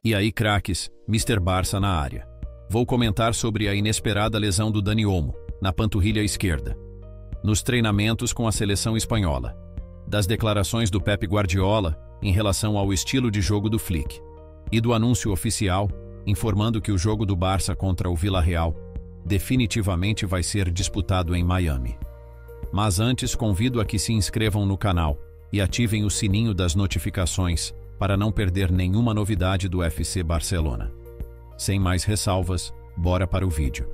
E aí, craques, Mr. Barça na área. Vou comentar sobre a inesperada lesão do Dani Olmo, na panturrilha esquerda, nos treinamentos com a seleção espanhola, das declarações do Pep Guardiola em relação ao estilo de jogo do Flick, e do anúncio oficial informando que o jogo do Barça contra o Villarreal definitivamente vai ser disputado em Miami. Mas antes, convido a que se inscrevam no canal e ativem o sininho das notificações para não perder nenhuma novidade do FC Barcelona. Sem mais ressalvas, bora para o vídeo.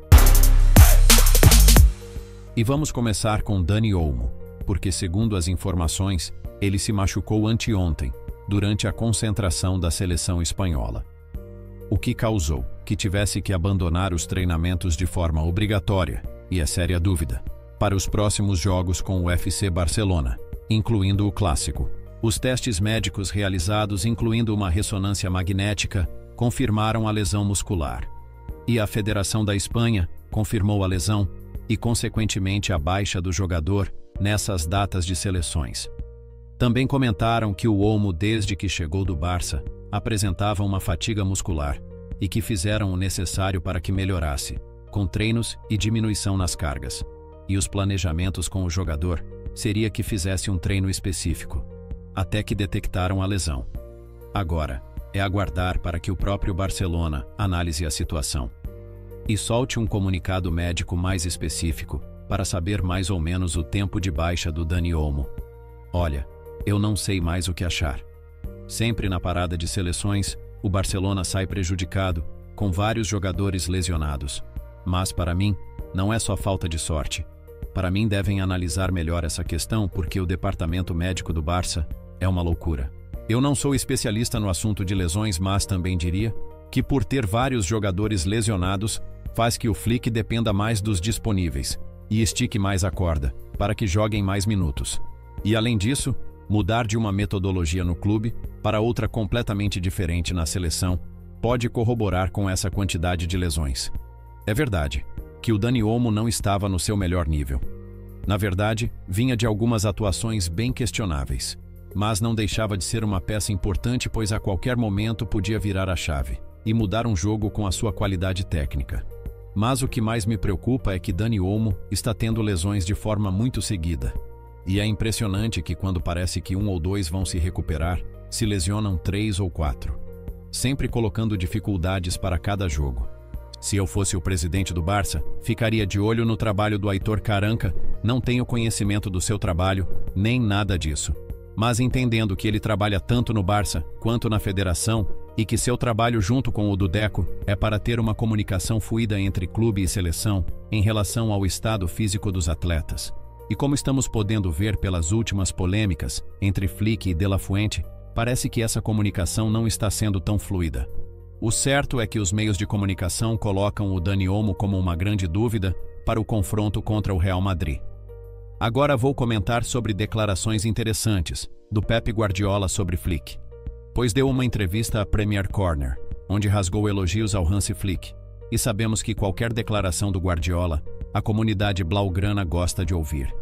E vamos começar com Dani Olmo, porque segundo as informações, ele se machucou anteontem, durante a concentração da seleção espanhola. O que causou que tivesse que abandonar os treinamentos de forma obrigatória, e é séria dúvida, para os próximos jogos com o FC Barcelona, incluindo o clássico. Os testes médicos realizados, incluindo uma ressonância magnética, confirmaram a lesão muscular. E a Federação da Espanha confirmou a lesão e, consequentemente, a baixa do jogador nessas datas de seleções. Também comentaram que o Olmo, desde que chegou do Barça, apresentava uma fadiga muscular e que fizeram o necessário para que melhorasse, com treinos e diminuição nas cargas. E os planejamentos com o jogador seria que fizesse um treino específico, até que detectaram a lesão. Agora, é aguardar para que o próprio Barcelona analise a situação e solte um comunicado médico mais específico para saber mais ou menos o tempo de baixa do Dani Olmo. Olha, eu não sei mais o que achar. Sempre na parada de seleções, o Barcelona sai prejudicado, com vários jogadores lesionados. Mas para mim, não é só falta de sorte. Para mim devem analisar melhor essa questão porque o departamento médico do Barça é uma loucura. Eu não sou especialista no assunto de lesões, mas também diria que por ter vários jogadores lesionados, faz que o Flick dependa mais dos disponíveis e estique mais a corda, para que joguem mais minutos. E além disso, mudar de uma metodologia no clube para outra completamente diferente na seleção pode corroborar com essa quantidade de lesões. É verdade que o Dani Olmo não estava no seu melhor nível. Na verdade, vinha de algumas atuações bem questionáveis, mas não deixava de ser uma peça importante, pois a qualquer momento podia virar a chave e mudar um jogo com a sua qualidade técnica. Mas o que mais me preocupa é que Dani Olmo está tendo lesões de forma muito seguida. E é impressionante que quando parece que um ou dois vão se recuperar, se lesionam 3 ou 4, sempre colocando dificuldades para cada jogo. Se eu fosse o presidente do Barça, ficaria de olho no trabalho do Aitor Karanka, não tenho conhecimento do seu trabalho, nem nada disso. Mas entendendo que ele trabalha tanto no Barça quanto na federação e que seu trabalho junto com o do Deco é para ter uma comunicação fluida entre clube e seleção em relação ao estado físico dos atletas. E como estamos podendo ver pelas últimas polêmicas entre Flick e De La Fuente, parece que essa comunicação não está sendo tão fluida. O certo é que os meios de comunicação colocam o Dani Olmo como uma grande dúvida para o confronto contra o Real Madrid. Agora vou comentar sobre declarações interessantes do Pep Guardiola sobre Flick, pois deu uma entrevista à Premier Corner, onde rasgou elogios ao Hansi Flick, e sabemos que qualquer declaração do Guardiola, a comunidade blaugrana gosta de ouvir,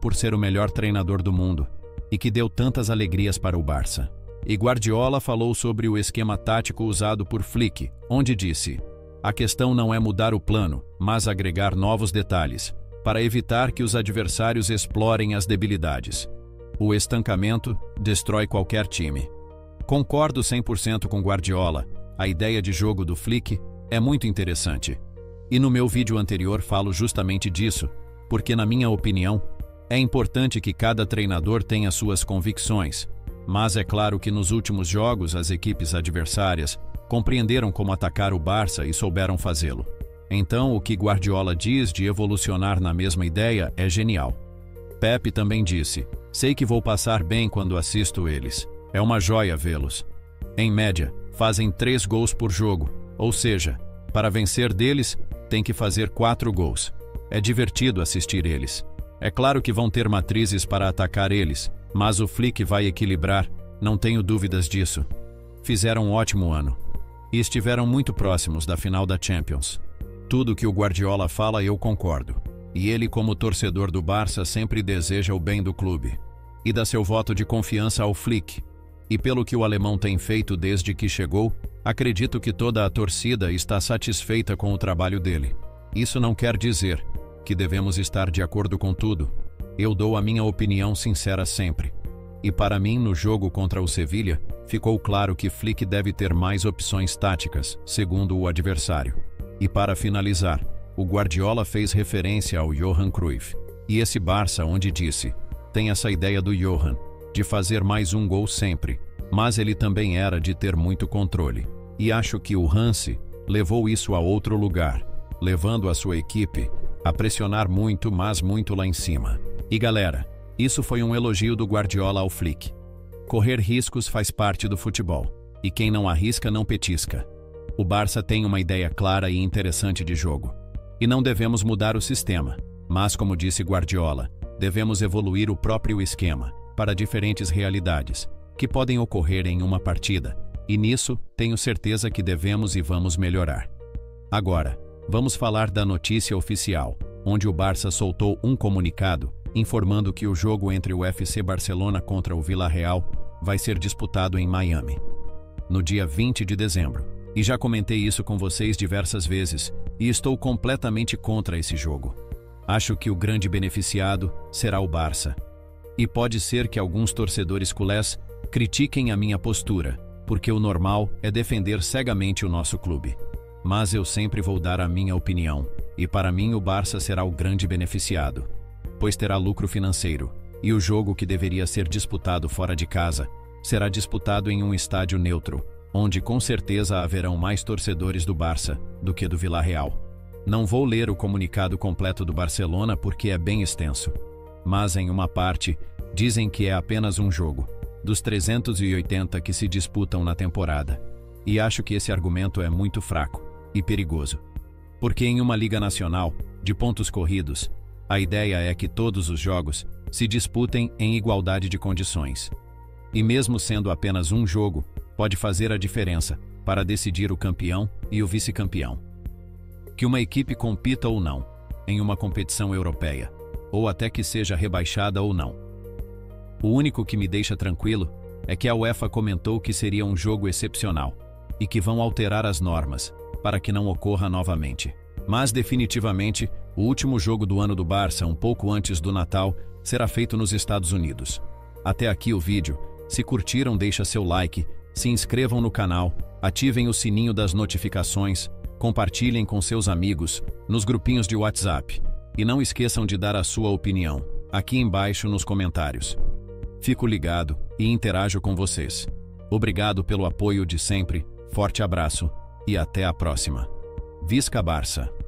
por ser o melhor treinador do mundo e que deu tantas alegrias para o Barça. E Guardiola falou sobre o esquema tático usado por Flick, onde disse: a questão não é mudar o plano, mas agregar novos detalhes, para evitar que os adversários explorem as debilidades. O estancamento destrói qualquer time. Concordo 100% com Guardiola, a ideia de jogo do Flick é muito interessante. E no meu vídeo anterior falo justamente disso, porque na minha opinião, é importante que cada treinador tenha suas convicções, mas é claro que nos últimos jogos as equipes adversárias compreenderam como atacar o Barça e souberam fazê-lo. Então o que Guardiola diz de evolucionar na mesma ideia é genial. Pep também disse: sei que vou passar bem quando assisto eles. É uma joia vê-los. Em média, fazem 3 gols por jogo, ou seja, para vencer deles, tem que fazer 4 gols. É divertido assistir eles. É claro que vão ter matrizes para atacar eles, mas o Flick vai equilibrar, não tenho dúvidas disso. Fizeram um ótimo ano. E estiveram muito próximos da final da Champions. Tudo que o Guardiola fala eu concordo. E ele, como torcedor do Barça, sempre deseja o bem do clube. E dá seu voto de confiança ao Flick. E pelo que o alemão tem feito desde que chegou, Acredito que toda a torcida está satisfeita com o trabalho dele. Isso não quer dizer que devemos estar de acordo com tudo. Eu dou a minha opinião sincera sempre. E para mim, no jogo contra o Sevilha, ficou claro que Flick deve ter mais opções táticas, segundo o adversário. E para finalizar, o Guardiola fez referência ao Johan Cruyff. E esse Barça onde disse, tem essa ideia do Johan, de fazer mais um gol sempre, mas ele também era de ter muito controle. E acho que o Hansi levou isso a outro lugar, levando a sua equipe a pressionar muito, mas muito lá em cima. E galera, isso foi um elogio do Guardiola ao Flick. Correr riscos faz parte do futebol, e quem não arrisca não petisca. O Barça tem uma ideia clara e interessante de jogo. E não devemos mudar o sistema, mas como disse Guardiola, devemos evoluir o próprio esquema para diferentes realidades que podem ocorrer em uma partida, e nisso tenho certeza que devemos e vamos melhorar. Agora, vamos falar da notícia oficial, onde o Barça soltou um comunicado informando que o jogo entre o FC Barcelona contra o Villarreal vai ser disputado em Miami, no dia 20 de dezembro. E já comentei isso com vocês diversas vezes, e estou completamente contra esse jogo. Acho que o grande beneficiado será o Barça. E pode ser que alguns torcedores culés critiquem a minha postura, porque o normal é defender cegamente o nosso clube. Mas eu sempre vou dar a minha opinião, e para mim o Barça será o grande beneficiado, pois terá lucro financeiro, e o jogo que deveria ser disputado fora de casa, será disputado em um estádio neutro, onde com certeza haverão mais torcedores do Barça do que do Villarreal. Não vou ler o comunicado completo do Barcelona porque é bem extenso, mas em uma parte, dizem que é apenas um jogo, dos 380 que se disputam na temporada, e acho que esse argumento é muito fraco e perigoso, porque em uma liga nacional, de pontos corridos, a ideia é que todos os jogos se disputem em igualdade de condições. E mesmo sendo apenas um jogo, pode fazer a diferença para decidir o campeão e o vice-campeão. Que uma equipe compita ou não, em uma competição europeia, ou até que seja rebaixada ou não. O único que me deixa tranquilo é que a UEFA comentou que seria um jogo excepcional e que vão alterar as normas para que não ocorra novamente. Mas definitivamente, o último jogo do ano do Barça, um pouco antes do Natal, será feito nos Estados Unidos. Até aqui o vídeo. Se curtiram, deixa seu like, se inscrevam no canal, ativem o sininho das notificações, compartilhem com seus amigos, nos grupinhos de WhatsApp. E não esqueçam de dar a sua opinião, aqui embaixo nos comentários. Fico ligado e interajo com vocês. Obrigado pelo apoio de sempre, forte abraço e até a próxima. Visca Barça!